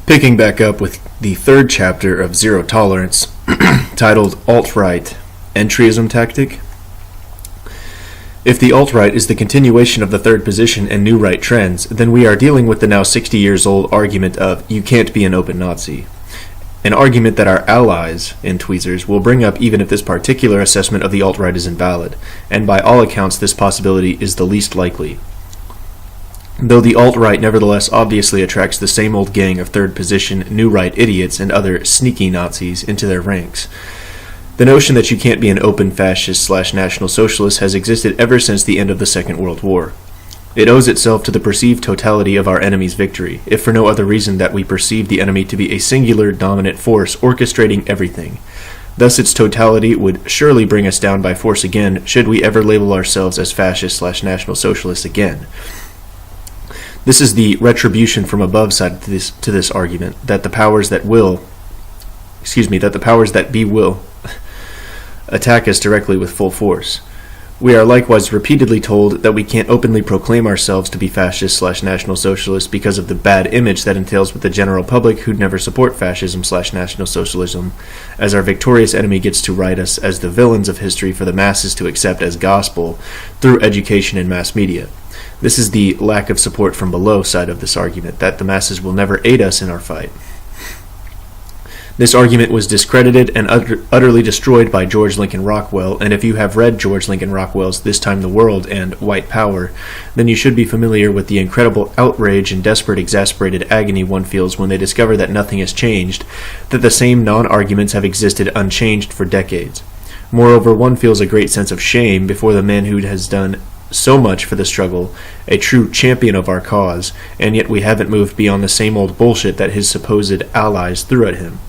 Picking back up with the third chapter of Zero Tolerance, titled Alt-Right, Entryism Tactic. If the alt-right is the continuation of the third position and new right trends, then we are dealing with the now 60 years old argument of you can't be an open Nazi. An argument that our allies in Tweezers will bring up even if this particular assessment of the alt-right is invalid, and by all accounts this possibility is the least likely. Though the alt-right nevertheless obviously attracts the same old gang of third position, new right idiots and other sneaky Nazis into their ranks. The notion that you can't be an open fascist/national socialist has existed ever since the end of the Second World War. It owes itself to the perceived totality of our enemy's victory, if for no other reason that we perceive the enemy to be a singular dominant force orchestrating everything. Thus its totality would surely bring us down by force again, should we ever label ourselves as fascist/national socialists again. This is the retribution from above side to this argument, that the powers that be will attack us directly with full force. We are likewise repeatedly told that we can't openly proclaim ourselves to be fascist/national socialists because of the bad image that entails with the general public who'd never support fascism/national socialism, as our victorious enemy gets to write us as the villains of history for the masses to accept as gospel through education and mass media. This is the lack of support from below side of this argument, that the masses will never aid us in our fight. This argument was discredited and utterly destroyed by George Lincoln Rockwell, and if you have read George Lincoln Rockwell's This Time the World and White Power, then you should be familiar with the incredible outrage and desperate exasperated agony one feels when they discover that nothing has changed, that the same non-arguments have existed unchanged for decades. Moreover, one feels a great sense of shame before the man who has done so much for the struggle, a true champion of our cause, and yet we haven't moved beyond the same old bullshit that his supposed allies threw at him.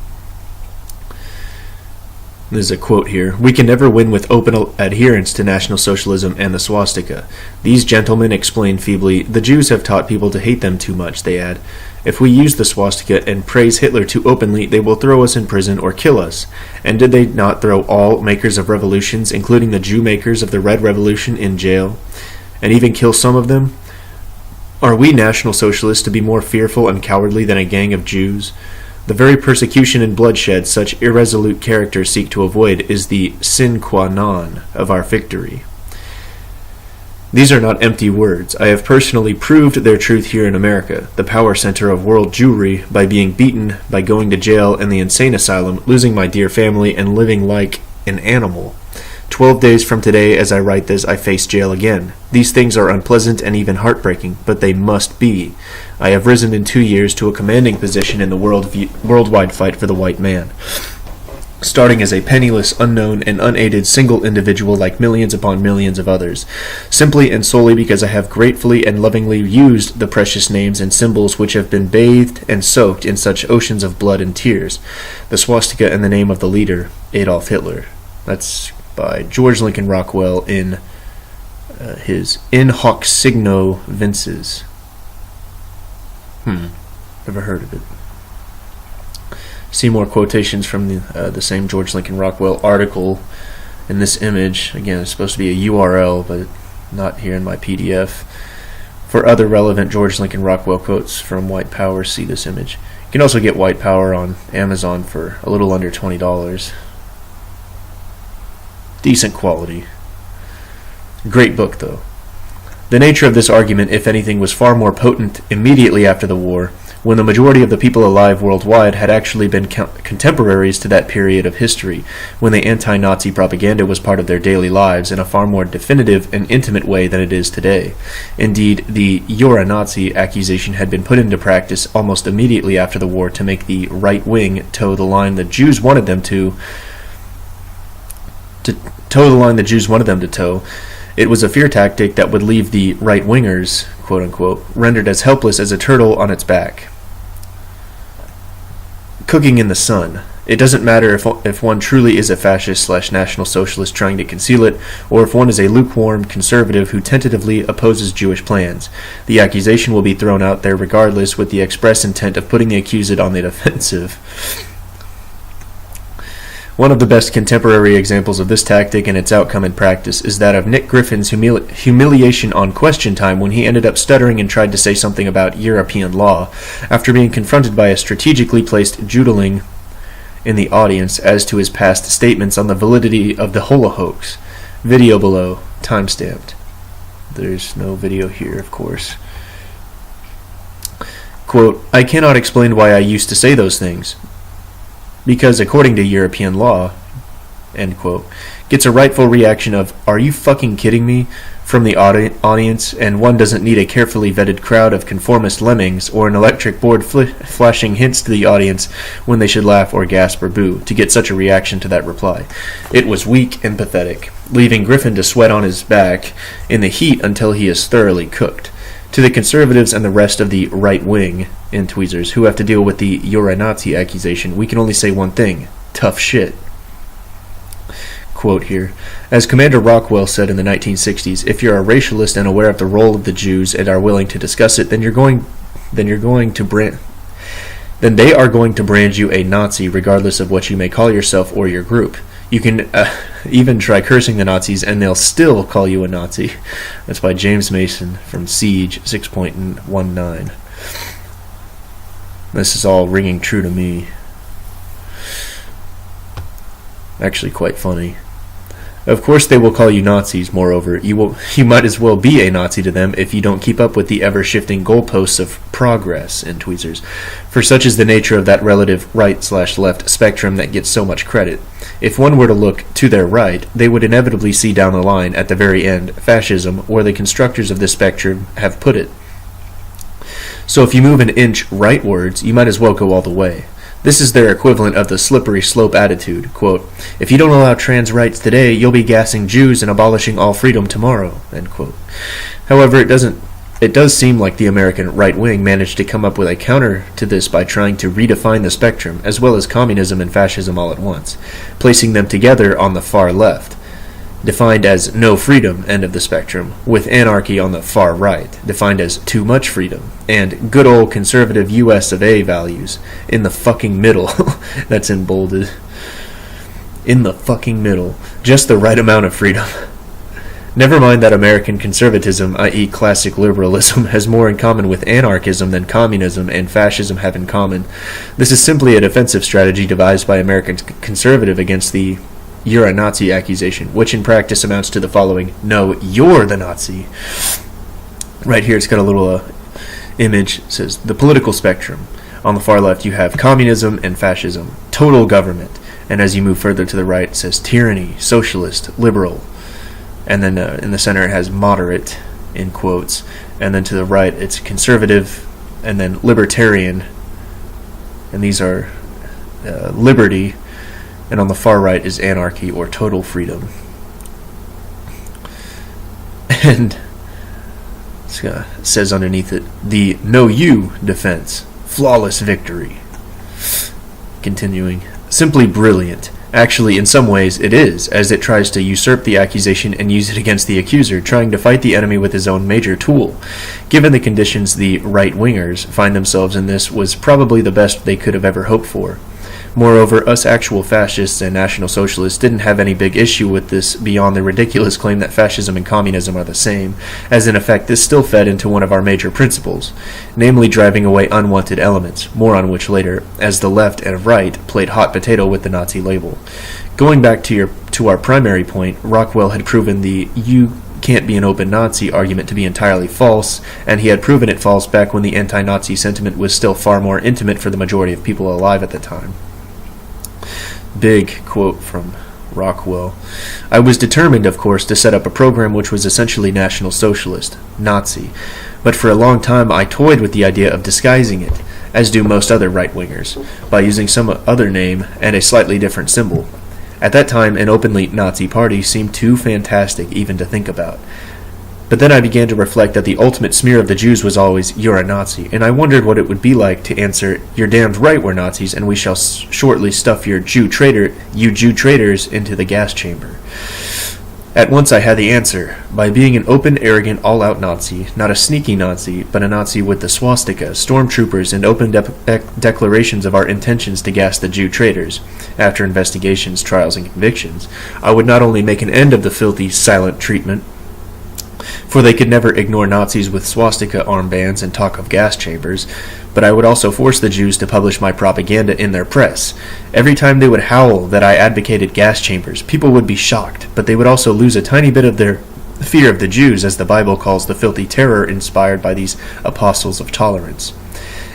There's a quote here. "We can never win with open adherence to National Socialism and the swastika. These gentlemen explain feebly, the Jews have taught people to hate them too much," they add. "If we use the swastika and praise Hitler too openly, they will throw us in prison or kill us. And did they not throw all makers of revolutions, including the Jew makers of the Red Revolution, in jail, and even kill some of them? Are we National Socialists to be more fearful and cowardly than a gang of Jews? The very persecution and bloodshed such irresolute characters seek to avoid is the sine qua non of our victory." These are not empty words. I have personally proved their truth here in America, the power center of world Jewry, by being beaten, by going to jail and the insane asylum, losing my dear family, and living like an animal. 12 days from today, as I write this, I face jail again. These things are unpleasant and even heartbreaking, but they must be. I have risen in 2 years to a commanding position in the worldwide fight for the white man, starting as a penniless, unknown, and unaided single individual like millions upon millions of others, simply and solely because I have gratefully and lovingly used the precious names and symbols which have been bathed and soaked in such oceans of blood and tears, the swastika and the name of the leader, Adolf Hitler. That's by George Lincoln Rockwell in his In Hoc Signo Vinces. Never heard of it. See more quotations from the same George Lincoln Rockwell article in this image. Again, it's supposed to be a URL, but not here in my PDF. For other relevant George Lincoln Rockwell quotes from White Power, see this image. You can also get White Power on Amazon for a little under $20. Decent quality. Great book, though. The nature of this argument, if anything, was far more potent immediately after the war, when the majority of the people alive worldwide had actually been contemporaries to that period of history, when the anti-Nazi propaganda was part of their daily lives in a far more definitive and intimate way than it is today. Indeed, the "you're a Nazi" accusation had been put into practice almost immediately after the war to make the right wing toe the line the Jews wanted them to toe. It was a fear tactic that would leave the right-wingers, quote-unquote, rendered as helpless as a turtle on its back. Cooking in the sun. It doesn't matter if one truly is a fascist/national socialist trying to conceal it, or if one is a lukewarm conservative who tentatively opposes Jewish plans. The accusation will be thrown out there regardless, with the express intent of putting the accused on the defensive. One of the best contemporary examples of this tactic and its outcome in practice is that of Nick Griffin's humiliation on Question Time when he ended up stuttering and tried to say something about European law after being confronted by a strategically placed Judeling in the audience as to his past statements on the validity of the Holo hoax. Video below, timestamped. There's no video here, of course. Quote, I cannot explain why I used to say those things, because according to European law, end quote, gets a rightful reaction of, are you fucking kidding me, from the audience, and one doesn't need a carefully vetted crowd of conformist lemmings or an electric board flashing hints to the audience when they should laugh or gasp or boo to get such a reaction to that reply. It was weak and pathetic, leaving Griffin to sweat on his back in the heat until he is thoroughly cooked. To the conservatives and the rest of the right wing in Tweezers who have to deal with the "you're a Nazi" accusation, we can only say one thing: tough shit. Quote here, as Commander Rockwell said in the 1960s, if you're a racialist and aware of the role of the Jews and are willing to discuss it, then they are going to brand you a Nazi regardless of what you may call yourself or your group. You can even try cursing the Nazis and they'll still call you a Nazi. That's by James Mason from Siege 6.19. This is all ringing true to me. Actually quite funny. Of course they will call you Nazis, moreover. You might as well be a Nazi to them if you don't keep up with the ever-shifting goalposts of progress in Tweezers. For such is the nature of that relative right/left spectrum that gets so much credit. If one were to look to their right, they would inevitably see down the line, at the very end, fascism, where the constructors of this spectrum have put it. So if you move an inch rightwards, you might as well go all the way. This is their equivalent of the slippery slope attitude. Quote, if you don't allow trans rights today, you'll be gassing Jews and abolishing all freedom tomorrow. End quote. However, it does seem like the American right wing managed to come up with a counter to this by trying to redefine the spectrum, as well as communism and fascism all at once, placing them together on the far left, defined as no freedom end of the spectrum, with anarchy on the far right, defined as too much freedom, and good old conservative US of A values in the fucking middle. That's in bolded. In the fucking middle. Just the right amount of freedom. Never mind that American conservatism, i.e. classic liberalism, has more in common with anarchism than communism and fascism have in common. This is simply a defensive strategy devised by American conservative against the "you're a Nazi" accusation, which in practice amounts to the following: no, you're the Nazi. Right here it's got a little image. It says, the political spectrum. On the far left you have communism and fascism, total government. And as you move further to the right it says tyranny, socialist, liberal. And then in the center it has moderate, in quotes. And then to the right it's conservative, and then libertarian. And these are liberty. And on the far right is anarchy or total freedom. And it says underneath it, the "no you" defense, flawless victory. Continuing, simply brilliant. Actually, in some ways, it is, as it tries to usurp the accusation and use it against the accuser, trying to fight the enemy with his own major tool. Given the conditions the right-wingers find themselves in, this was probably the best they could have ever hoped for. Moreover, us actual fascists and National Socialists didn't have any big issue with this beyond the ridiculous claim that fascism and communism are the same, as in effect this still fed into one of our major principles, namely driving away unwanted elements, more on which later, as the left and right played hot potato with the Nazi label. Going back to our primary point, Rockwell had proven the "you can't be an open Nazi" argument to be entirely false, and he had proven it false back when the anti-Nazi sentiment was still far more intimate for the majority of people alive at the time. Big quote from Rockwell. I was determined, of course, to set up a program which was essentially National Socialist, Nazi, but for a long time I toyed with the idea of disguising it, as do most other right-wingers, by using some other name and a slightly different symbol. At that time, an openly Nazi party seemed too fantastic even to think about. But then I began to reflect that the ultimate smear of the Jews was always, "You're a Nazi," and I wondered what it would be like to answer, "You're damned right we're Nazis, and we shall shortly stuff you Jew traitors into the gas chamber." At once I had the answer. By being an open, arrogant, all-out Nazi, not a sneaky Nazi, but a Nazi with the swastika, stormtroopers, and open declarations of our intentions to gas the Jew traitors, after investigations, trials, and convictions, I would not only make an end of the filthy, silent treatment, for they could never ignore Nazis with swastika armbands and talk of gas chambers, but I would also force the Jews to publish my propaganda in their press. Every time they would howl that I advocated gas chambers, people would be shocked, but they would also lose a tiny bit of their fear of the Jews, as the Bible calls the filthy terror inspired by these apostles of tolerance.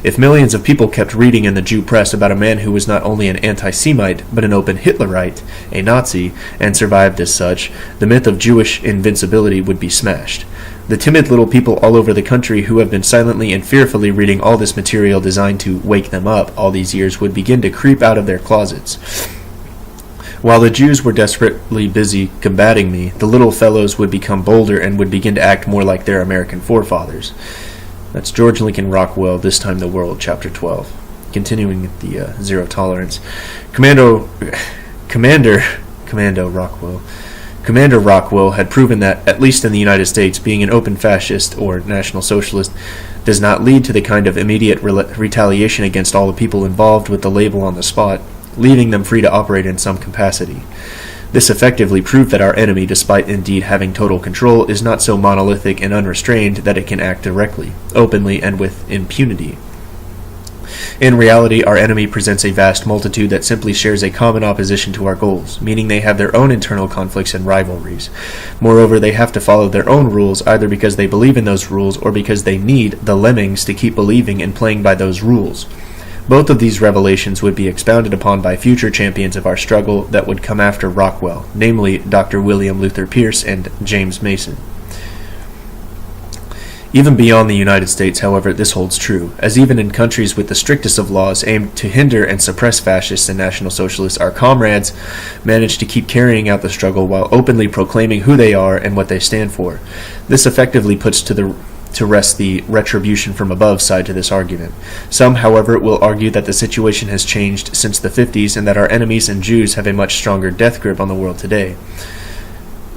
If millions of people kept reading in the Jew press about a man who was not only an anti-Semite, but an open Hitlerite, a Nazi, and survived as such, the myth of Jewish invincibility would be smashed. The timid little people all over the country who have been silently and fearfully reading all this material designed to wake them up all these years would begin to creep out of their closets. While the Jews were desperately busy combating me, the little fellows would become bolder and would begin to act more like their American forefathers. That's George Lincoln Rockwell, This Time the World, Chapter 12. Continuing the Zero Tolerance. Commander Rockwell had proven that, at least in the United States, being an open fascist or National Socialist does not lead to the kind of immediate retaliation against all the people involved with the label on the spot, leaving them free to operate in some capacity. This effectively proved that our enemy, despite indeed having total control, is not so monolithic and unrestrained that it can act directly, openly, and with impunity. In reality, our enemy presents a vast multitude that simply shares a common opposition to our goals, meaning they have their own internal conflicts and rivalries. Moreover, they have to follow their own rules, either because they believe in those rules or because they need the lemmings to keep believing and playing by those rules. Both of these revelations would be expounded upon by future champions of our struggle that would come after Rockwell, namely Dr. William Luther Pierce and James Mason. Even beyond the United States, however, this holds true, as even in countries with the strictest of laws aimed to hinder and suppress fascists and National Socialists, our comrades manage to keep carrying out the struggle while openly proclaiming who they are and what they stand for. This effectively puts to rest the retribution from above side to this argument. Some, however, will argue that the situation has changed since the 50s and that our enemies and Jews have a much stronger death grip on the world today.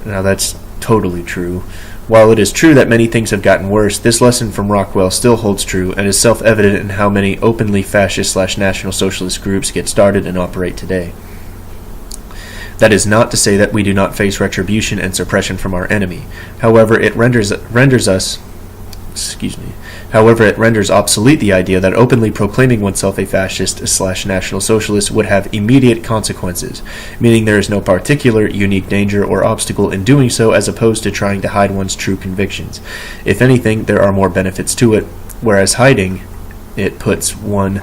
Now that's totally true. While it is true that many things have gotten worse, this lesson from Rockwell still holds true and is self-evident in how many openly fascist/National Socialist groups get started and operate today. That is not to say that we do not face retribution and suppression from our enemy. However, it renders obsolete the idea that openly proclaiming oneself a fascist/National Socialist would have immediate consequences, meaning there is no particular unique danger or obstacle in doing so as opposed to trying to hide one's true convictions. If anything, there are more benefits to it, whereas hiding it puts one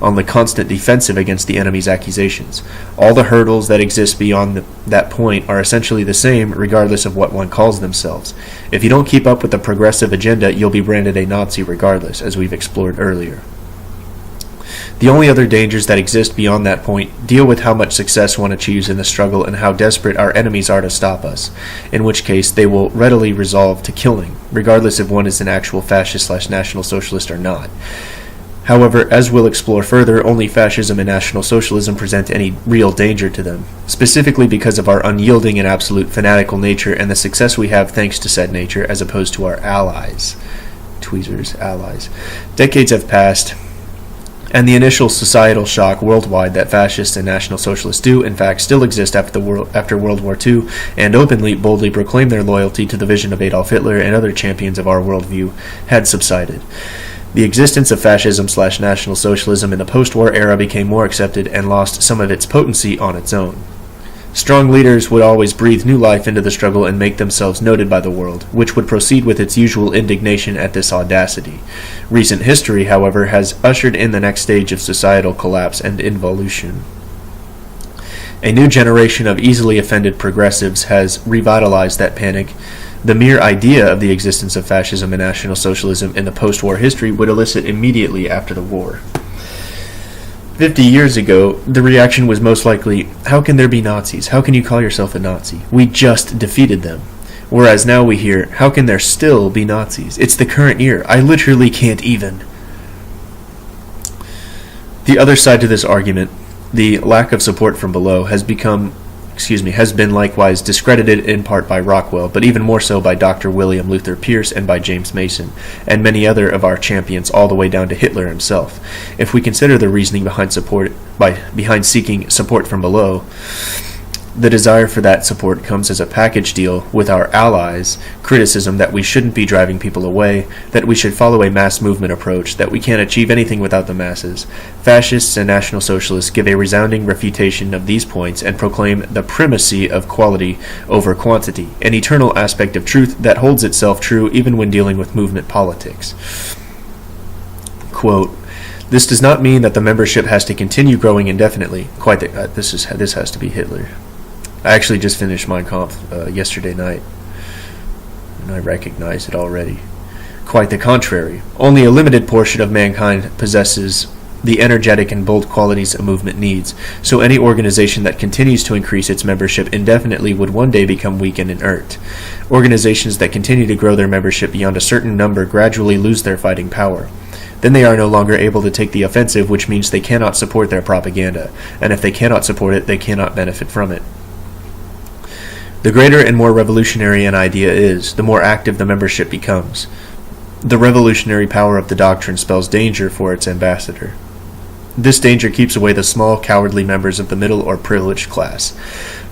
on the constant defensive against the enemy's accusations. All the hurdles that exist beyond that point are essentially the same regardless of what one calls themselves. If you don't keep up with the progressive agenda, you'll be branded a Nazi regardless, as we've explored earlier. The only other dangers that exist beyond that point deal with how much success one achieves in the struggle and how desperate our enemies are to stop us, in which case they will readily resolve to killing, regardless if one is an actual fascist/National Socialist or not. However, as we'll explore further, only fascism and National Socialism present any real danger to them, specifically because of our unyielding and absolute fanatical nature and the success we have thanks to said nature as opposed to our allies. Tweezers, allies. Decades have passed, and the initial societal shock worldwide that fascists and National Socialists do, in fact, still exist after World War II, and openly, boldly proclaim their loyalty to the vision of Adolf Hitler and other champions of our worldview, had subsided. The existence of fascism/National Socialism in the post-war era became more accepted and lost some of its potency on its own. Strong leaders would always breathe new life into the struggle and make themselves noted by the world, which would proceed with its usual indignation at this audacity. Recent history, however, has ushered in the next stage of societal collapse and involution. A new generation of easily offended progressives has revitalized that panic. The mere idea of the existence of fascism and National Socialism in the post-war history would elicit immediately after the war. 50 years ago, the reaction was most likely, how can there be Nazis? How can you call yourself a Nazi? We just defeated them. Whereas now we hear, how can there still be Nazis? It's the current year. I literally can't even. The other side to this argument, the lack of support from below, has become has been likewise discredited in part by Rockwell, but even more so by Dr. William Luther Pierce and by James Mason, and many other of our champions, all the way down to Hitler himself. If we consider the reasoning behind seeking support from below, the desire for that support comes as a package deal with our allies, criticism that we shouldn't be driving people away, that we should follow a mass movement approach, that we can't achieve anything without the masses. Fascists and National Socialists give a resounding refutation of these points and proclaim the primacy of quality over quantity, an eternal aspect of truth that holds itself true even when dealing with movement politics. Quote, "This does not mean that the membership has to continue growing indefinitely." This has to be Hitler. I actually just finished Mein Kampf yesterday night, and I recognize it already. Quite the contrary. Only a limited portion of mankind possesses the energetic and bold qualities a movement needs, so any organization that continues to increase its membership indefinitely would one day become weak and inert. Organizations that continue to grow their membership beyond a certain number gradually lose their fighting power. Then they are no longer able to take the offensive, which means they cannot support their propaganda, and if they cannot support it, they cannot benefit from it. The greater and more revolutionary an idea is, the more active the membership becomes. The revolutionary power of the doctrine spells danger for its ambassador. This danger keeps away the small, cowardly members of the middle or privileged class.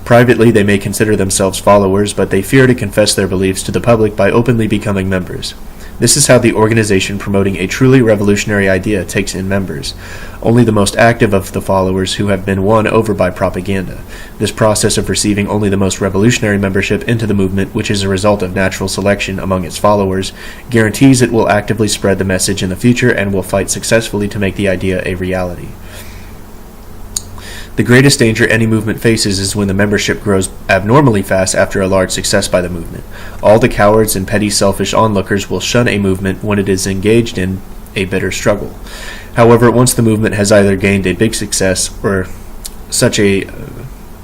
Privately, they may consider themselves followers, but they fear to confess their beliefs to the public by openly becoming members. This is how the organization promoting a truly revolutionary idea takes in members. Only the most active of the followers who have been won over by propaganda. This process of receiving only the most revolutionary membership into the movement, which is a result of natural selection among its followers, guarantees it will actively spread the message in the future and will fight successfully to make the idea a reality. The greatest danger any movement faces is when the membership grows abnormally fast after a large success by the movement. All the cowards and petty selfish onlookers will shun a movement when it is engaged in a bitter struggle. However, once the movement has either gained a big success or such a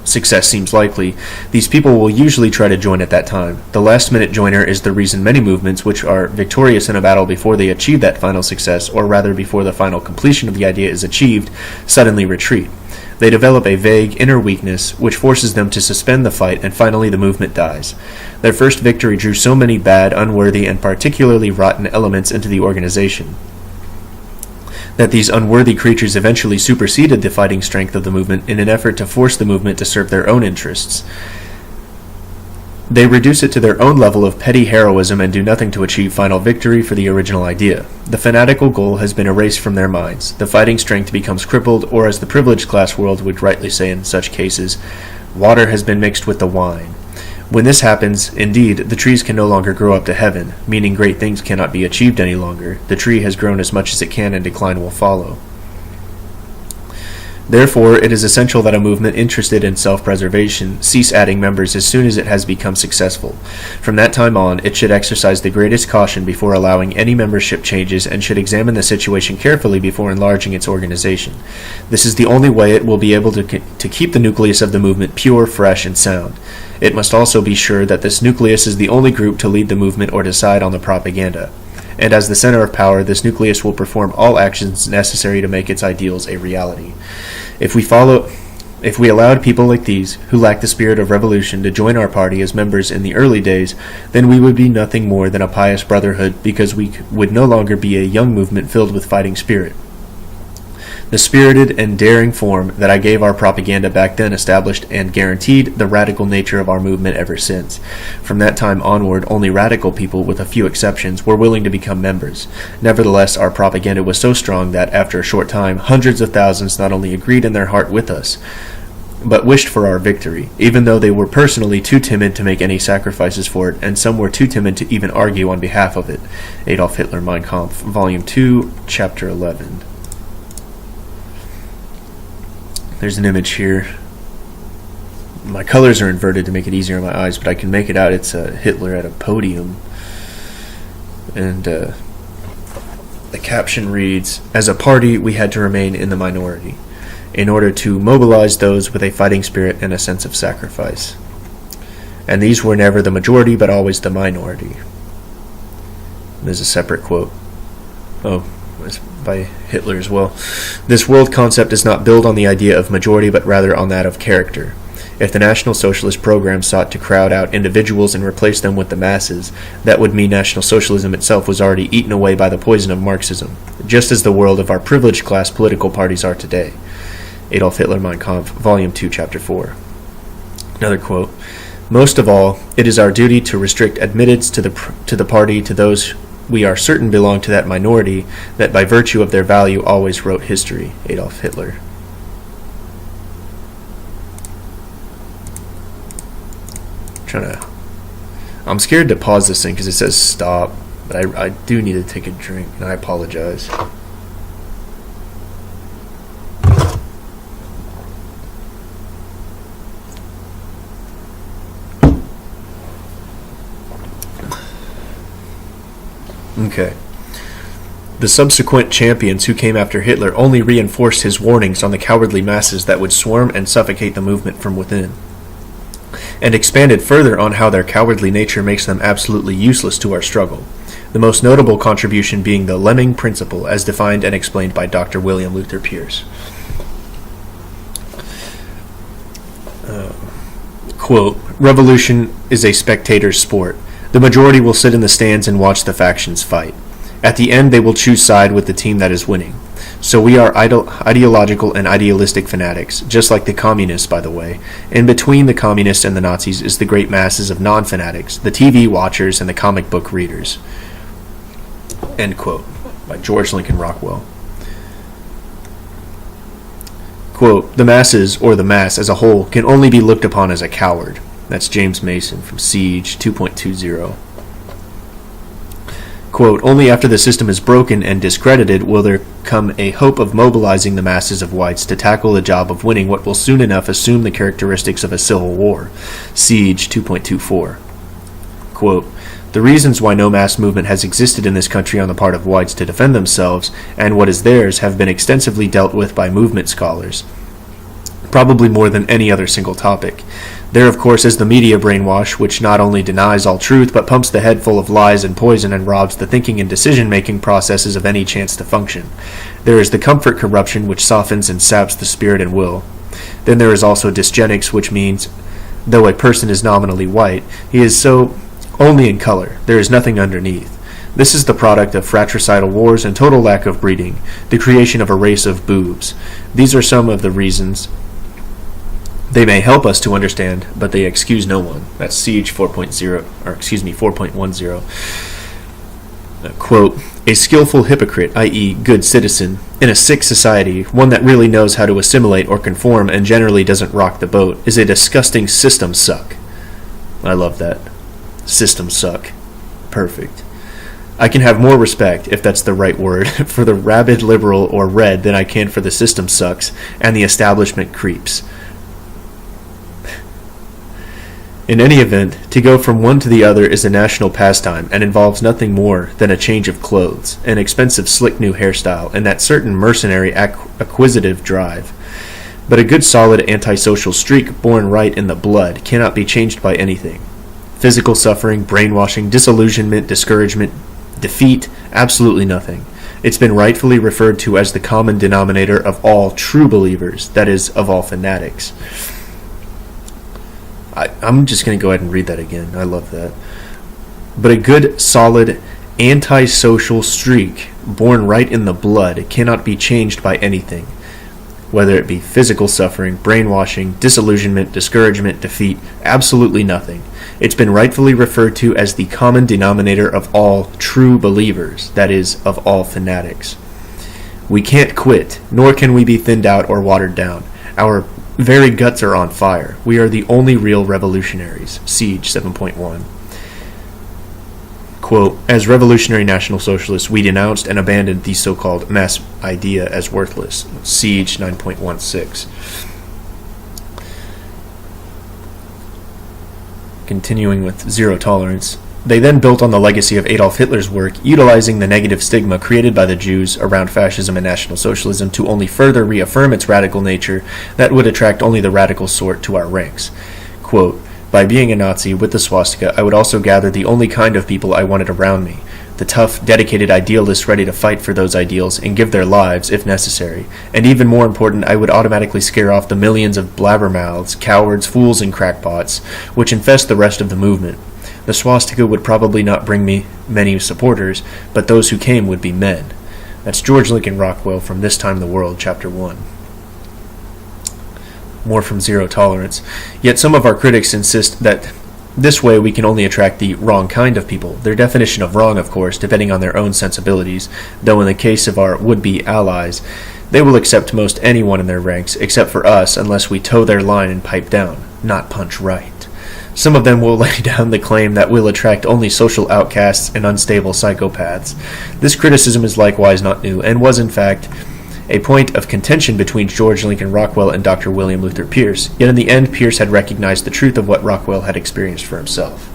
success seems likely, these people will usually try to join at that time. The last-minute joiner is the reason many movements, which are victorious in a battle before they achieve that final success, or rather before the final completion of the idea is achieved, suddenly retreat. They develop a vague inner weakness which forces them to suspend the fight, and finally the movement dies. Their first victory drew so many bad, unworthy, and particularly rotten elements into the organization that these unworthy creatures eventually superseded the fighting strength of the movement in an effort to force the movement to serve their own interests. They reduce it to their own level of petty heroism and do nothing to achieve final victory for the original idea. The fanatical goal has been erased from their minds. The fighting strength becomes crippled, or as the privileged class world would rightly say in such cases, water has been mixed with the wine. When this happens, indeed, the trees can no longer grow up to heaven, meaning great things cannot be achieved any longer. The tree has grown as much as it can and decline will follow. Therefore, it is essential that a movement interested in self-preservation cease adding members as soon as it has become successful. From that time on, it should exercise the greatest caution before allowing any membership changes and should examine the situation carefully before enlarging its organization. This is the only way it will be able to keep the nucleus of the movement pure, fresh, and sound. It must also be sure that this nucleus is the only group to lead the movement or decide on the propaganda. And as the center of power, this nucleus will perform all actions necessary to make its ideals a reality. If we allowed people like these, who lack the spirit of revolution, to join our party as members in the early days, then we would be nothing more than a pious brotherhood, because we would no longer be a young movement filled with fighting spirit. The spirited and daring form that I gave our propaganda back then established and guaranteed the radical nature of our movement ever since. From that time onward, only radical people, with a few exceptions, were willing to become members. Nevertheless, our propaganda was so strong that, after a short time, hundreds of thousands not only agreed in their heart with us, but wished for our victory, even though they were personally too timid to make any sacrifices for it, and some were too timid to even argue on behalf of it. Adolf Hitler, Mein Kampf, Volume 2, Chapter 11. There's an image here. My colors are inverted to make it easier on my eyes, but I can make it out. It's Hitler at a podium. And the caption reads, "As a party, we had to remain in the minority in order to mobilize those with a fighting spirit and a sense of sacrifice. And these were never the majority, but always the minority." There's a separate quote. Oh, it's by Hitler as well. "This world concept does not build on the idea of majority, but rather on that of character. If the National Socialist program sought to crowd out individuals and replace them with the masses, that would mean National Socialism itself was already eaten away by the poison of Marxism, just as the world of our privileged class political parties are today. Adolf Hitler, Mein Kampf, Volume 2, Chapter 4. Another quote, "Most of all, it is our duty to restrict admittance to the party to those we are certain belong to that minority that by virtue of their value always wrote history." Adolf Hitler. I'm scared to pause this thing because it says stop, but I do need to take a drink, and I apologize. Okay. The subsequent champions who came after Hitler only reinforced his warnings on the cowardly masses that would swarm and suffocate the movement from within, and expanded further on how their cowardly nature makes them absolutely useless to our struggle, the most notable contribution being the lemming principle as defined and explained by Dr. William Luther Pierce. Quote, "Revolution is a spectator's sport. The majority will sit in the stands and watch the factions fight. At the end, they will choose side with the team that is winning. So we are ideological and idealistic fanatics, just like the communists, by the way. In between the communists and the Nazis is the great masses of non-fanatics, the TV watchers and the comic book readers." End quote. By George Lincoln Rockwell. Quote, "The masses, or the mass as a whole, can only be looked upon as a coward." That's James Mason from Siege 2.20. Quote, "Only after the system is broken and discredited will there come a hope of mobilizing the masses of whites to tackle the job of winning what will soon enough assume the characteristics of a civil war." Siege 2.24. Quote, "The reasons why no mass movement has existed in this country on the part of whites to defend themselves and what is theirs have been extensively dealt with by movement scholars, probably more than any other single topic. There, of course, is the media brainwash, which not only denies all truth, but pumps the head full of lies and poison and robs the thinking and decision-making processes of any chance to function. There is the comfort corruption, which softens and saps the spirit and will. Then there is also dysgenics, which means, though a person is nominally white, he is so only in color. There is nothing underneath. This is the product of fratricidal wars and total lack of breeding, the creation of a race of boobs. These are some of the reasons. They may help us to understand, but they excuse no one." That's Siege 4.10. Quote, "A skillful hypocrite, i.e. good citizen, in a sick society, one that really knows how to assimilate or conform and generally doesn't rock the boat, is a disgusting system suck." I love that. System suck. Perfect. "I can have more respect, if that's the right word, for the rabid liberal or red than I can for the system sucks and the establishment creeps. In any event, to go from one to the other is a national pastime and involves nothing more than a change of clothes, an expensive slick new hairstyle, and that certain mercenary acquisitive drive. But a good solid antisocial streak born right in the blood cannot be changed by anything. Physical suffering, brainwashing, disillusionment, discouragement, defeat, absolutely nothing. It's been rightfully referred to as the common denominator of all true believers, that is, of all fanatics." I'm just going to go ahead and read that again. I love that. "But a good, solid, antisocial streak, born right in the blood, cannot be changed by anything, whether it be physical suffering, brainwashing, disillusionment, discouragement, defeat, absolutely nothing. It's been rightfully referred to as the common denominator of all true believers, that is, of all fanatics. We can't quit, nor can we be thinned out or watered down. Our very guts are on fire. We are the only real revolutionaries." Siege 7.1. Quote, "As revolutionary National Socialists, we denounced and abandoned the so-called mass idea as worthless." Siege 9.16. Continuing with zero tolerance. "They then built on the legacy of Adolf Hitler's work, utilizing the negative stigma created by the Jews around fascism and National Socialism to only further reaffirm its radical nature that would attract only the radical sort to our ranks. Quote, 'By being a Nazi with the swastika, I would also gather the only kind of people I wanted around me, the tough, dedicated idealists ready to fight for those ideals and give their lives, if necessary. And even more important, I would automatically scare off the millions of blabbermouths, cowards, fools, and crackpots, which infest the rest of the movement. The swastika would probably not bring me many supporters, but those who came would be men. That's George Lincoln Rockwell from This Time in the World, Chapter 1. More from Zero Tolerance. Yet some of our critics insist that this way we can only attract the wrong kind of people. Their definition of wrong, of course, depending on their own sensibilities, though in the case of our would-be allies, they will accept most anyone in their ranks, except for us, unless we toe their line and pipe down, not punch right. Some of them will lay down the claim that we'll attract only social outcasts and unstable psychopaths. This criticism is likewise not new, and was in fact a point of contention between George Lincoln Rockwell and Dr. William Luther Pierce, yet in the end Pierce had recognized the truth of what Rockwell had experienced for himself.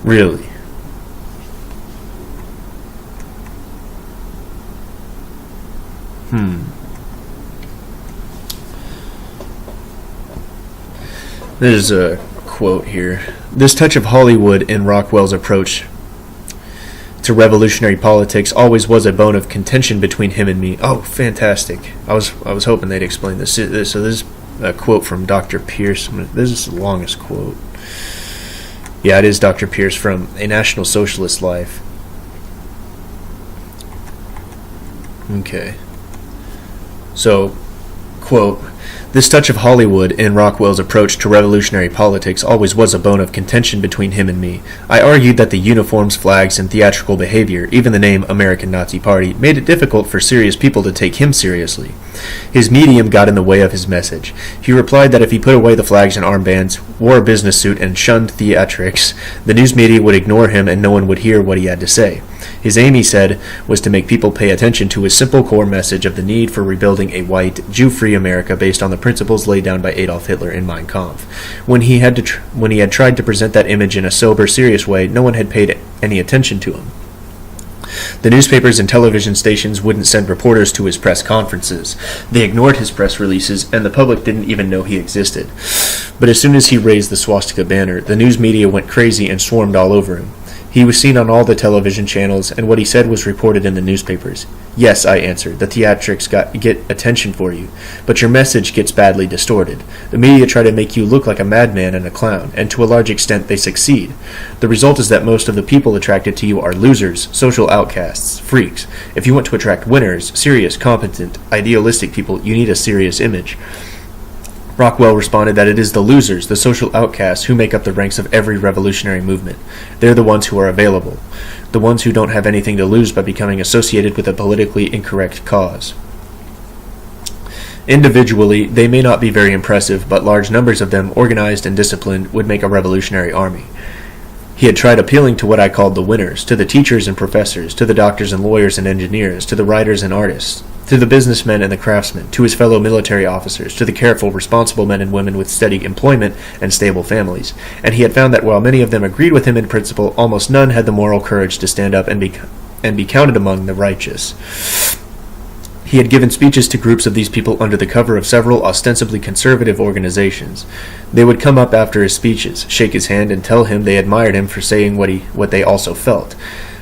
Really? There's a quote here. This touch of Hollywood in Rockwell's approach to revolutionary politics always was a bone of contention between him and me. Oh, fantastic. I was hoping they'd explain this. So this is a quote from Dr. Pierce. This is the longest quote. Yeah, it is Dr. Pierce from A National Socialist Life. Okay. So, quote, this touch of Hollywood in Rockwell's approach to revolutionary politics always was a bone of contention between him and me. I argued that the uniforms, flags, and theatrical behavior, even the name American Nazi Party, made it difficult for serious people to take him seriously. His medium got in the way of his message. He replied that if he put away the flags and armbands, wore a business suit, and shunned theatrics, the news media would ignore him and no one would hear what he had to say. His aim, he said, was to make people pay attention to his simple core message of the need for rebuilding a white, Jew-free America based on the principles laid down by Adolf Hitler in Mein Kampf. When he had tried to present that image in a sober, serious way, no one had paid any attention to him. The newspapers and television stations wouldn't send reporters to his press conferences. They ignored his press releases, and the public didn't even know he existed. But as soon as he raised the swastika banner, the news media went crazy and swarmed all over him. He was seen on all the television channels, and what he said was reported in the newspapers. Yes, I answered, the theatrics get attention for you, but your message gets badly distorted. The media try to make you look like a madman and a clown, and to a large extent they succeed. The result is that most of the people attracted to you are losers, social outcasts, freaks. If you want to attract winners, serious, competent, idealistic people, you need a serious image. Rockwell responded that it is the losers, the social outcasts, who make up the ranks of every revolutionary movement. They're the ones who are available, the ones who don't have anything to lose by becoming associated with a politically incorrect cause. Individually, they may not be very impressive, but large numbers of them, organized and disciplined, would make a revolutionary army. He had tried appealing to what I called the winners, to the teachers and professors, to the doctors and lawyers and engineers, to the writers and artists, to the businessmen and the craftsmen, to his fellow military officers, to the careful, responsible men and women with steady employment and stable families. And he had found that while many of them agreed with him in principle, almost none had the moral courage to stand up and be counted among the righteous. He had given speeches to groups of these people under the cover of several ostensibly conservative organizations. They would come up after his speeches, shake his hand, and tell him they admired him for saying what they also felt.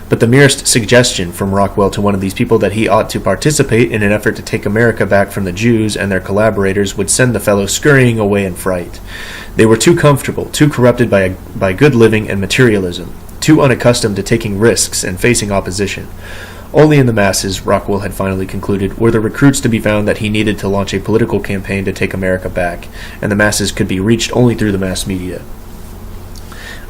But the merest suggestion from Rockwell to one of these people that he ought to participate in an effort to take America back from the Jews and their collaborators would send the fellow scurrying away in fright. They were too comfortable, too corrupted by good living and materialism, too unaccustomed to taking risks and facing opposition. Only in the masses, Rockwell had finally concluded, were the recruits to be found that he needed to launch a political campaign to take America back, and the masses could be reached only through the mass media.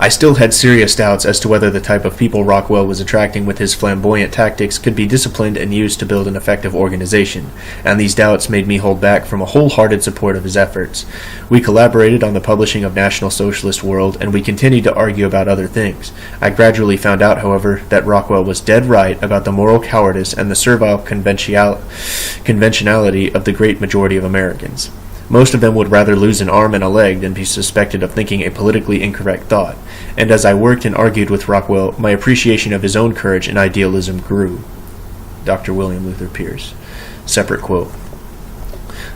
I still had serious doubts as to whether the type of people Rockwell was attracting with his flamboyant tactics could be disciplined and used to build an effective organization, and these doubts made me hold back from a wholehearted support of his efforts. We collaborated on the publishing of National Socialist World, and we continued to argue about other things. I gradually found out, however, that Rockwell was dead right about the moral cowardice and the servile conventionality of the great majority of Americans. Most of them would rather lose an arm and a leg than be suspected of thinking a politically incorrect thought, and as I worked and argued with Rockwell, my appreciation of his own courage and idealism grew. Dr. William Luther Pierce. Separate quote.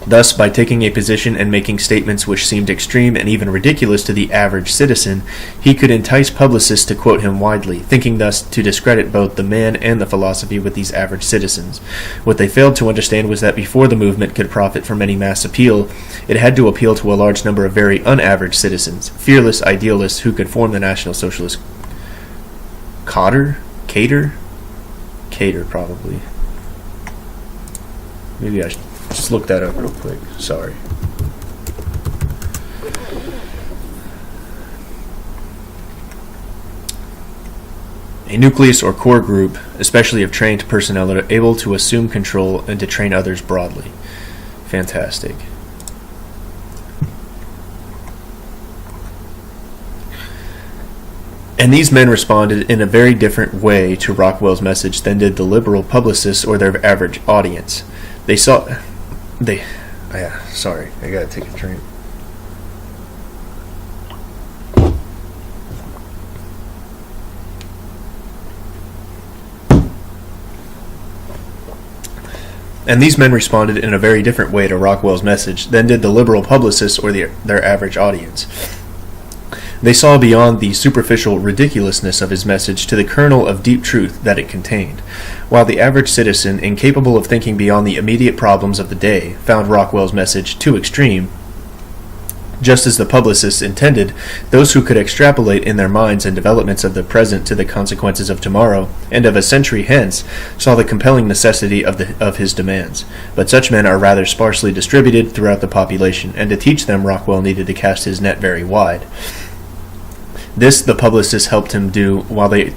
Thus, by taking a position and making statements which seemed extreme and even ridiculous to the average citizen, he could entice publicists to quote him widely, thinking thus to discredit both the man and the philosophy with these average citizens. What they failed to understand was that before the movement could profit from any mass appeal, it had to appeal to a large number of very unaverage citizens, fearless idealists who could form the National Socialist cadre? Cater, probably. Maybe I should just look that up real quick. Sorry. A nucleus or core group, especially of trained personnel that are able to assume control and to train others broadly. Fantastic. And these men responded in a very different way to Rockwell's message than did the liberal publicists or their average audience. Sorry, I gotta take a drink. And these men responded in a very different way to Rockwell's message than did the liberal publicists or their average audience. They saw beyond the superficial ridiculousness of his message to the kernel of deep truth that it contained, while the average citizen, incapable of thinking beyond the immediate problems of the day, found Rockwell's message too extreme. Just as the publicists intended, those who could extrapolate in their minds and developments of the present to the consequences of tomorrow, and of a century hence, saw the compelling necessity of his demands. But such men are rather sparsely distributed throughout the population, and to teach them Rockwell needed to cast his net very wide. This the publicists helped him do while they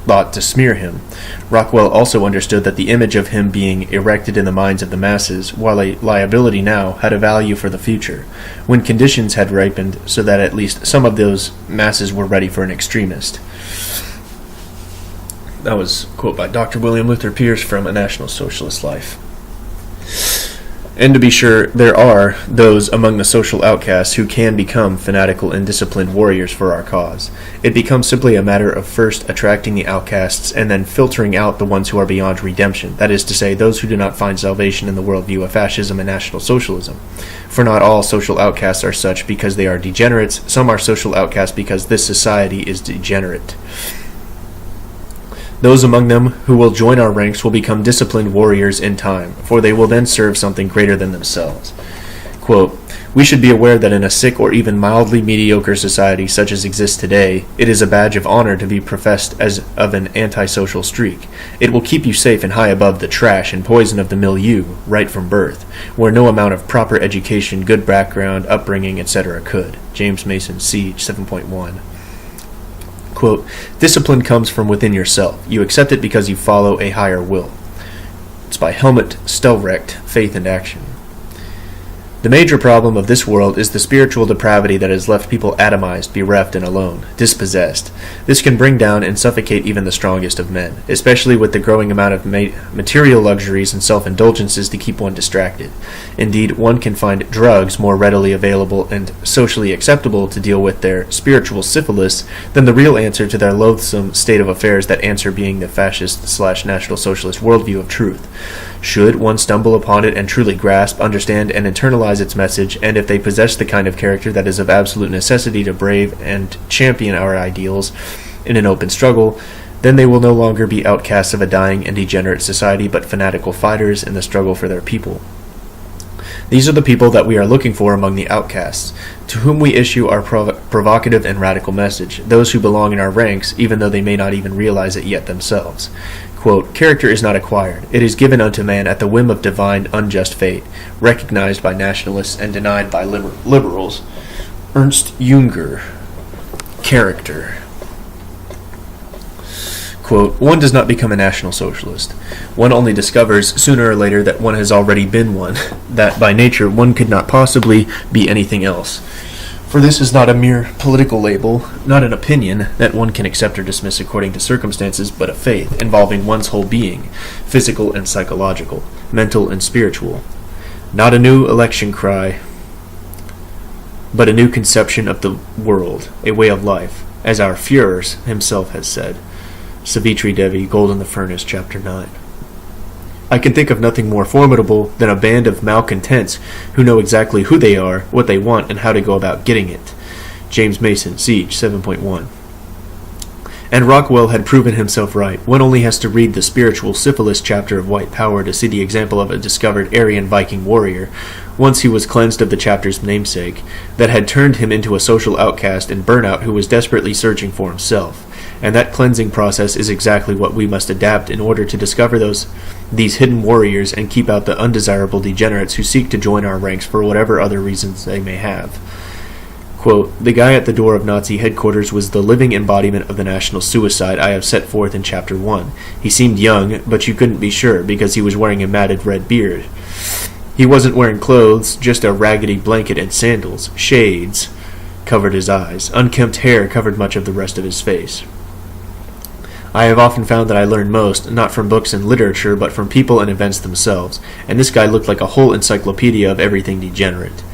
thought to smear him. Rockwell also understood that the image of him being erected in the minds of the masses, while a liability now, had a value for the future, when conditions had ripened so that at least some of those masses were ready for an extremist. That was a quote by Dr. William Luther Pierce from A National Socialist Life. And to be sure, there are those among the social outcasts who can become fanatical and disciplined warriors for our cause. It becomes simply a matter of first attracting the outcasts and then filtering out the ones who are beyond redemption, that is to say, those who do not find salvation in the worldview of fascism and National Socialism. For not all social outcasts are such because they are degenerates, some are social outcasts because this society is degenerate. Those among them who will join our ranks will become disciplined warriors in time, for they will then serve something greater than themselves. Quote, "We should be aware that in a sick or even mildly mediocre society such as exists today, it is a badge of honor to be professed as of an antisocial streak. It will keep you safe and high above the trash and poison of the milieu, right from birth, where no amount of proper education, good background, upbringing, etc. could." James Mason, Siege 7.1. Quote, "Discipline comes from within yourself. You accept it because you follow a higher will." It's by Helmut Stelrecht, Faith and Action. The major problem of this world is the spiritual depravity that has left people atomized, bereft, and alone, dispossessed. This can bring down and suffocate even the strongest of men, especially with the growing amount of material luxuries and self-indulgences to keep one distracted. Indeed, one can find drugs more readily available and socially acceptable to deal with their spiritual syphilis than the real answer to their loathsome state of affairs, that answer being the fascist/National Socialist worldview of truth. Should one stumble upon it and truly grasp, understand, and internalize its message, and if they possess the kind of character that is of absolute necessity to brave and champion our ideals in an open struggle, then they will no longer be outcasts of a dying and degenerate society, but fanatical fighters in the struggle for their people. These are the people that we are looking for among the outcasts, to whom we issue our provocative and radical message, those who belong in our ranks, even though they may not even realize it yet themselves. Quote, "Character is not acquired. It is given unto man at the whim of divine unjust fate, recognized by nationalists and denied by liberals." Ernst Jünger. Character. Quote, "One does not become a National Socialist. One only discovers sooner or later that one has already been one, that by nature one could not possibly be anything else. For this is not a mere political label, not an opinion that one can accept or dismiss according to circumstances, but a faith involving one's whole being, physical and psychological, mental and spiritual. Not a new election cry, but a new conception of the world, a way of life, as our Führer himself has said." Savitri Devi, Gold in the Furnace, Chapter 9. I can think of nothing more formidable than a band of malcontents who know exactly who they are, what they want, and how to go about getting it. James Mason, Siege 7.1. And Rockwell had proven himself right. One only has to read the spiritual syphilis chapter of White Power to see the example of a discovered Aryan Viking warrior, once he was cleansed of the chapter's namesake, that had turned him into a social outcast and burnout who was desperately searching for himself. And that cleansing process is exactly what we must adapt in order to discover these hidden warriors and keep out the undesirable degenerates who seek to join our ranks for whatever other reasons they may have. Quote, the guy at the door of Nazi headquarters was the living embodiment of the national suicide I have set forth in Chapter 1. He seemed young, but you couldn't be sure, because he was wearing a matted red beard. He wasn't wearing clothes, just a raggedy blanket and sandals. Shades covered his eyes. Unkempt hair covered much of the rest of his face. I have often found that I learn most, not from books and literature, but from people and events themselves, and this guy looked like a whole encyclopedia of everything degenerate.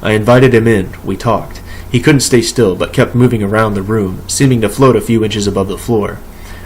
I invited him in. We talked. He couldn't stay still, but kept moving around the room, seeming to float a few inches above the floor.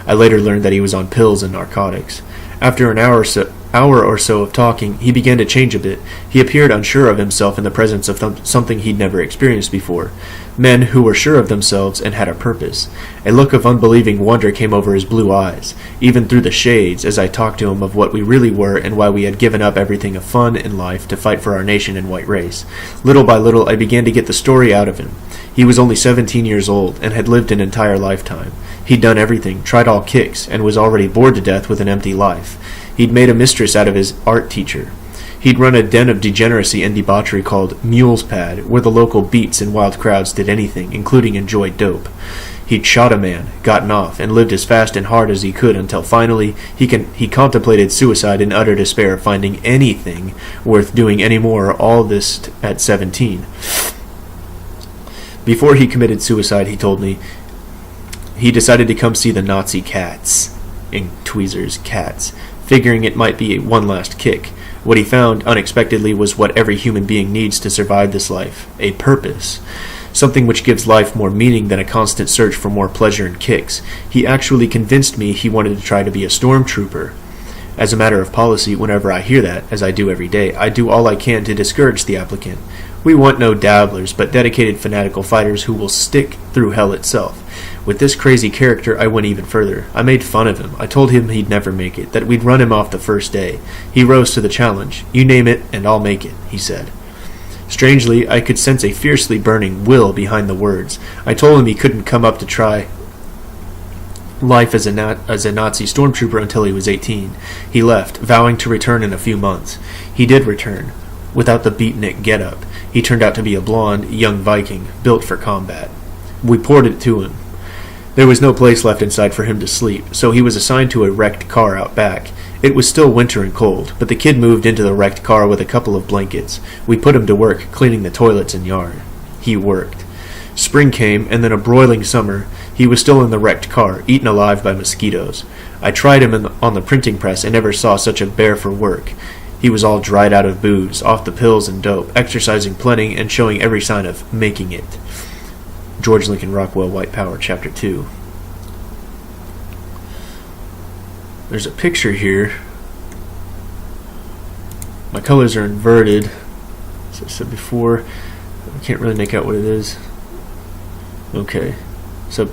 I later learned that he was on pills and narcotics. After an hour or so of talking, he began to change a bit. He appeared unsure of himself in the presence of something he'd never experienced before. Men who were sure of themselves and had a purpose. A look of unbelieving wonder came over his blue eyes, even through the shades, as I talked to him of what we really were and why we had given up everything of fun in life to fight for our nation and white race. Little by little, I began to get the story out of him. He was only 17 years old and had lived an entire lifetime. He'd done everything, tried all kicks, and was already bored to death with an empty life. He'd made a mistress out of his art teacher. He'd run a den of degeneracy and debauchery called Mule's Pad, where the local beats and wild crowds did anything, including enjoy dope. He'd shot a man, gotten off, and lived as fast and hard as he could until finally he contemplated suicide in utter despair of finding anything worth doing anymore, all this at 17. Before he committed suicide, he told me, he decided to come see the Nazi cats, in tweezers, cats, figuring it might be one last kick. What he found, unexpectedly, was what every human being needs to survive this life, a purpose. Something which gives life more meaning than a constant search for more pleasure and kicks. He actually convinced me he wanted to try to be a stormtrooper. As a matter of policy, whenever I hear that, as I do every day, I do all I can to discourage the applicant. We want no dabblers, but dedicated fanatical fighters who will stick through hell itself. With this crazy character, I went even further. I made fun of him. I told him he'd never make it, that we'd run him off the first day. He rose to the challenge. You name it, and I'll make it, he said. Strangely, I could sense a fiercely burning will behind the words. I told him he couldn't come up to try life as a Nazi stormtrooper until he was 18. He left, vowing to return in a few months. He did return, without the beatnik get-up. He turned out to be a blonde, young Viking, built for combat. We poured it to him. There was no place left inside for him to sleep, so he was assigned to a wrecked car out back. It was still winter and cold, but the kid moved into the wrecked car with a couple of blankets. We put him to work, cleaning the toilets and yard. He worked. Spring came, and then a broiling summer. He was still in the wrecked car, eaten alive by mosquitoes. I tried him on the printing press and never saw such a bear for work. He was all dried out of booze, off the pills and dope, exercising plenty, and showing every sign of making it. George Lincoln Rockwell, White Power, Chapter 2. There's a picture here. My colors are inverted, as I said before. I can't really make out what it is. Okay, so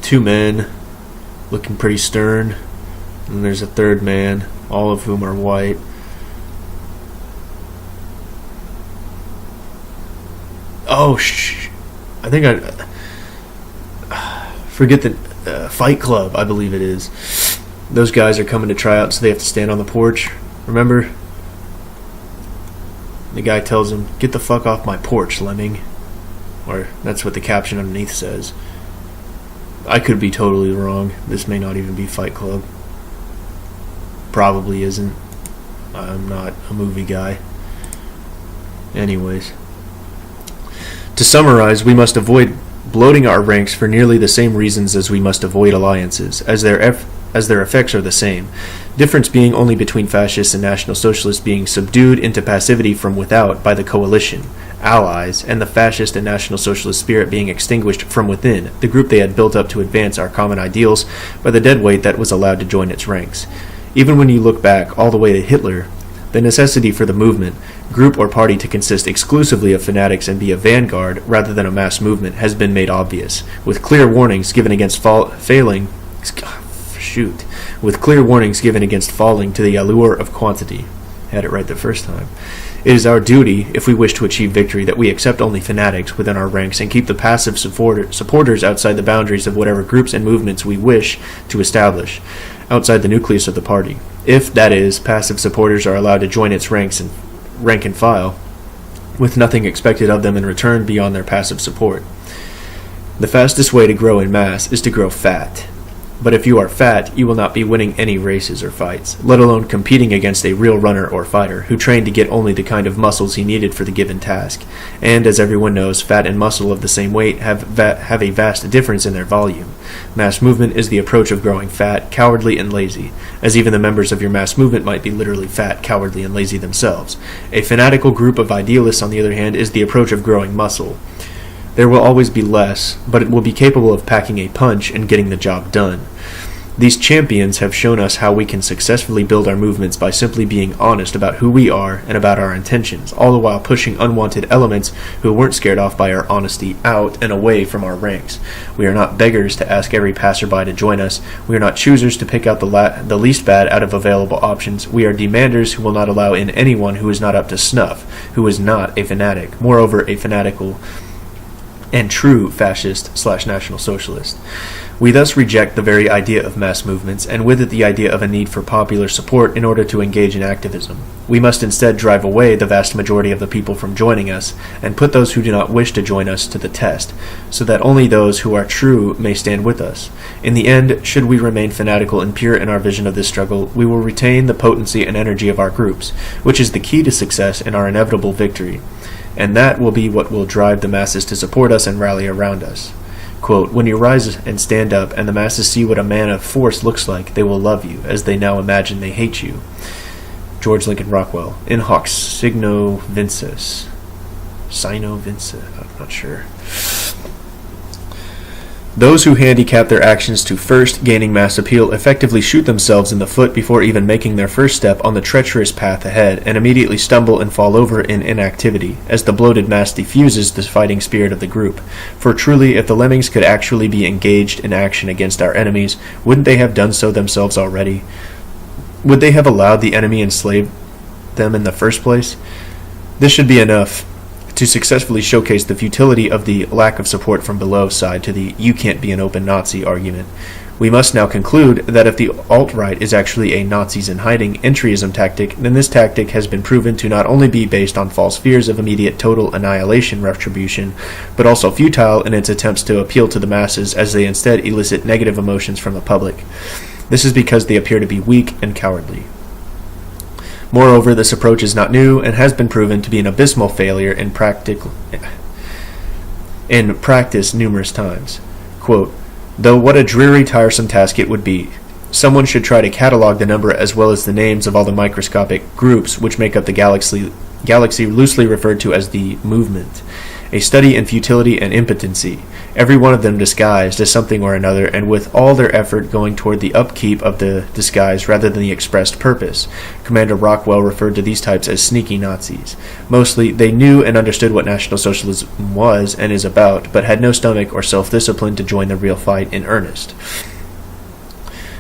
two men looking pretty stern, and there's a third man, all of whom are white. Oh, I think I forget the Fight Club, I believe it is. Those guys are coming to try out, so they have to stand on the porch. Remember? The guy tells him, "Get the fuck off my porch, lemming." Or that's what the caption underneath says. I could be totally wrong. This may not even be Fight Club. Probably isn't. I'm not a movie guy. Anyways. To summarize, we must avoid bloating our ranks for nearly the same reasons as we must avoid alliances, as their effects are the same, difference being only between fascists and National Socialists being subdued into passivity from without by the coalition, allies, and the fascist and National Socialist spirit being extinguished from within, the group they had built up to advance our common ideals, by the dead weight that was allowed to join its ranks. Even when you look back all the way to Hitler, the necessity for the movement, group or party to consist exclusively of fanatics and be a vanguard rather than a mass movement has been made obvious, with clear warnings given against falling to the allure of quantity. Had it right the first time. It is our duty, if we wish to achieve victory, that we accept only fanatics within our ranks and keep the passive supporters outside the boundaries of whatever groups and movements we wish to establish, outside the nucleus of the party. If, that is, passive supporters are allowed to join its rank and file, with nothing expected of them in return beyond their passive support. The fastest way to grow in mass is to grow fat. But if you are fat, you will not be winning any races or fights, let alone competing against a real runner or fighter who trained to get only the kind of muscles he needed for the given task. And as everyone knows, fat and muscle of the same weight have a vast difference in their volume. Mass movement is the approach of growing fat, cowardly, and lazy, as even the members of your mass movement might be literally fat, cowardly, and lazy themselves. A fanatical group of idealists, on the other hand, is the approach of growing muscle. There will always be less, but it will be capable of packing a punch and getting the job done. These champions have shown us how we can successfully build our movements by simply being honest about who we are and about our intentions, all the while pushing unwanted elements who weren't scared off by our honesty out and away from our ranks. We are not beggars to ask every passerby to join us. We are not choosers to pick out the least bad out of available options. We are demanders who will not allow in anyone who is not up to snuff, who is not a fanatic, moreover a fanatical and true fascist/National Socialist. We thus reject the very idea of mass movements, and with it the idea of a need for popular support in order to engage in activism. We must instead drive away the vast majority of the people from joining us, and put those who do not wish to join us to the test, so that only those who are true may stand with us. In the end, should we remain fanatical and pure in our vision of this struggle, we will retain the potency and energy of our groups, which is the key to success and our inevitable victory. And that will be what will drive the masses to support us and rally around us. Quote, when you rise and stand up, and the masses see what a man of force looks like, they will love you, as they now imagine they hate you. George Lincoln Rockwell. In hoc signo vinces. Sino vince? I'm not sure. Those who handicap their actions to first gaining mass appeal effectively shoot themselves in the foot before even making their first step on the treacherous path ahead, and immediately stumble and fall over in inactivity, as the bloated mass diffuses the fighting spirit of the group. For truly, if the lemmings could actually be engaged in action against our enemies, wouldn't they have done so themselves already? Would they have allowed the enemy enslave them in the first place? This should be enough to successfully showcase the futility of the lack of support from below side to the "you can't be an open Nazi" argument. We must now conclude that if the alt-right is actually a Nazis in hiding entryism tactic, then this tactic has been proven to not only be based on false fears of immediate total annihilation retribution, but also futile in its attempts to appeal to the masses, as they instead elicit negative emotions from the public. This is because they appear to be weak and cowardly. Moreover, this approach is not new and has been proven to be an abysmal failure in practice numerous times. Quote, though what a dreary, tiresome task it would be. Someone should try to catalog the number as well as the names of all the microscopic groups which make up the galaxy loosely referred to as the movement. A study in futility and impotency, every one of them disguised as something or another, and with all their effort going toward the upkeep of the disguise rather than the expressed purpose. Commander Rockwell referred to these types as sneaky Nazis. Mostly, they knew and understood what National Socialism was and is about, but had no stomach or self-discipline to join the real fight in earnest.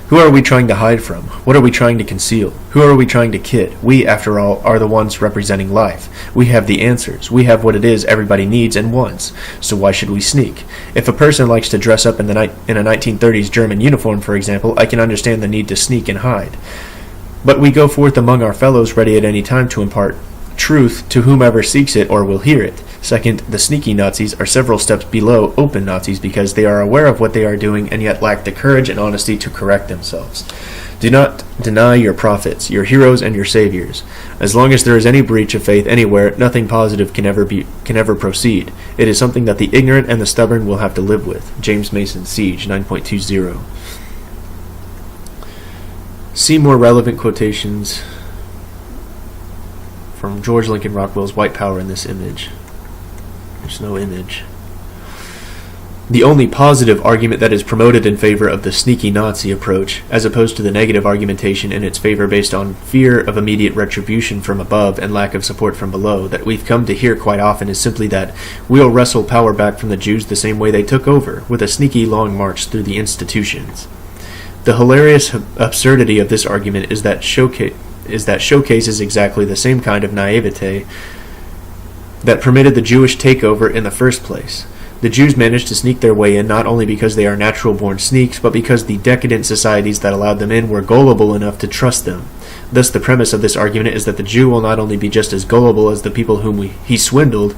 Who are we trying to hide from? What are we trying to conceal? Who are we trying to kid? We, after all, are the ones representing life. We have the answers. We have what it is everybody needs and wants. So why should we sneak? If a person likes to dress up in a 1930s German uniform, for example, I can understand the need to sneak and hide. But we go forth among our fellows ready at any time to impart truth to whomever seeks it or will hear it. Second, the sneaky Nazis are several steps below open Nazis because they are aware of what they are doing and yet lack the courage and honesty to correct themselves. Do not deny your prophets, your heroes, and your saviors. As long as there is any breach of faith anywhere, nothing positive can ever proceed. It is something that the ignorant and the stubborn will have to live with. James Mason, Siege, 9.20. See more relevant quotations from George Lincoln Rockwell's White Power in this image. There's no image. The only positive argument that is promoted in favor of the sneaky Nazi approach, as opposed to the negative argumentation in its favor based on fear of immediate retribution from above and lack of support from below, that we've come to hear quite often, is simply that we'll wrestle power back from the Jews the same way they took over, with a sneaky long march through the institutions. The hilarious absurdity of this argument is that showcases exactly the same kind of naivete that permitted the Jewish takeover in the first place. The Jews managed to sneak their way in not only because they are natural-born sneaks, but because the decadent societies that allowed them in were gullible enough to trust them. Thus, the premise of this argument is that the Jew will not only be just as gullible as the people whom he swindled,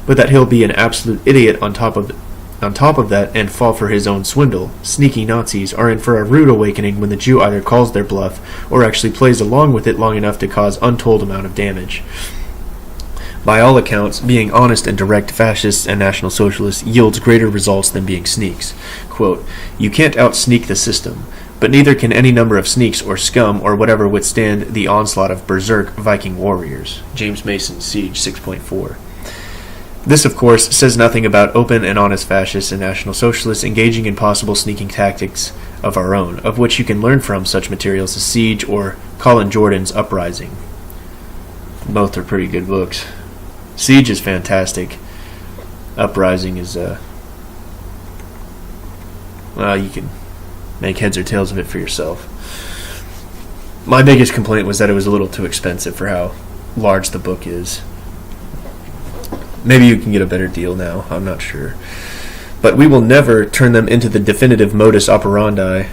but that he'll be an absolute idiot on top of that and fall for his own swindle. Sneaky Nazis are in for a rude awakening when the Jew either calls their bluff or actually plays along with it long enough to cause untold amount of damage. By all accounts, being honest and direct fascists and National Socialists yields greater results than being sneaks. Quote, "You can't out-sneak the system, but neither can any number of sneaks or scum or whatever withstand the onslaught of berserk Viking warriors." James Mason, Siege 6.4. This, of course, says nothing about open and honest fascists and National Socialists engaging in possible sneaking tactics of our own, of which you can learn from such materials as Siege or Colin Jordan's Uprising. Both are pretty good books. Siege is fantastic. Uprising is, well, you can make heads or tails of it for yourself. My biggest complaint was that it was a little too expensive for how large the book is. Maybe you can get a better deal now, I'm not sure. But we will never turn them into the definitive modus operandi,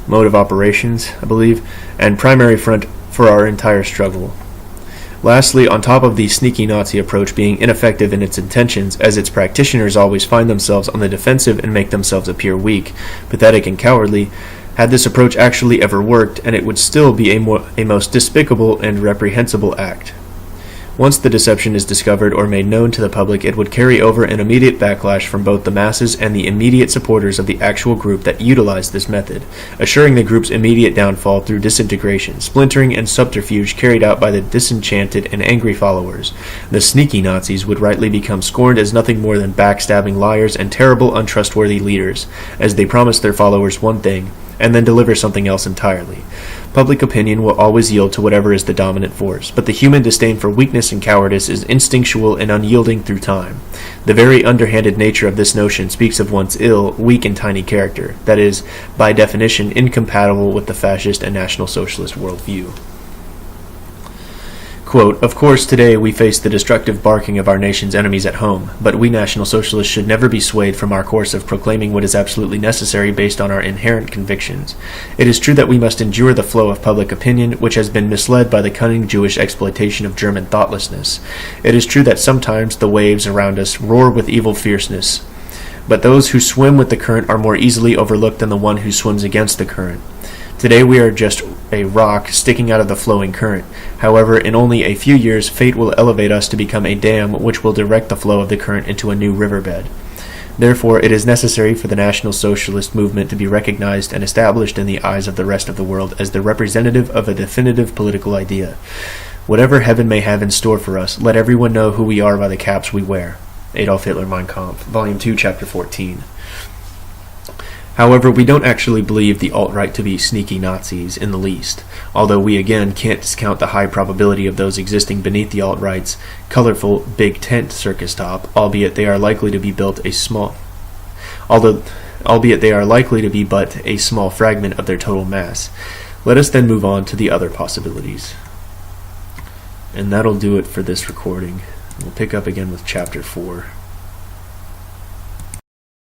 mode of operations, I believe, and primary front for our entire struggle. Lastly, on top of the sneaky Nazi approach being ineffective in its intentions, as its practitioners always find themselves on the defensive and make themselves appear weak, pathetic, and cowardly, had this approach actually ever worked, and it would still be a most despicable and reprehensible act. Once the deception is discovered or made known to the public, it would carry over an immediate backlash from both the masses and the immediate supporters of the actual group that utilized this method, assuring the group's immediate downfall through disintegration, splintering, and subterfuge carried out by the disenchanted and angry followers. The sneaky Nazis would rightly become scorned as nothing more than backstabbing liars and terrible, untrustworthy leaders, as they promise their followers one thing, and then deliver something else entirely. Public opinion will always yield to whatever is the dominant force, but the human disdain for weakness and cowardice is instinctual and unyielding through time. The very underhanded nature of this notion speaks of one's ill, weak, and tiny character, that is, by definition, incompatible with the fascist and National Socialist worldview. Quote, "Of course, today we face the destructive barking of our nation's enemies at home, but we National Socialists should never be swayed from our course of proclaiming what is absolutely necessary based on our inherent convictions. It is true that we must endure the flow of public opinion, which has been misled by the cunning Jewish exploitation of German thoughtlessness. It is true that sometimes the waves around us roar with evil fierceness, but those who swim with the current are more easily overlooked than the one who swims against the current. Today we are just a rock sticking out of the flowing current. However, in only a few years, fate will elevate us to become a dam which will direct the flow of the current into a new riverbed. Therefore, it is necessary for the National Socialist movement to be recognized and established in the eyes of the rest of the world as the representative of a definitive political idea. Whatever heaven may have in store for us, let everyone know who we are by the caps we wear." Adolf Hitler, Mein Kampf, Volume 2, Chapter 14. However, we don't actually believe the alt-right to be sneaky Nazis in the least, although we again can't discount the high probability of those existing beneath the alt-right's colorful big tent circus top, albeit they are likely to be but a small fragment of their total mass. Let us then move on to the other possibilities. And that'll do it for this recording. We'll pick up again with Chapter 4.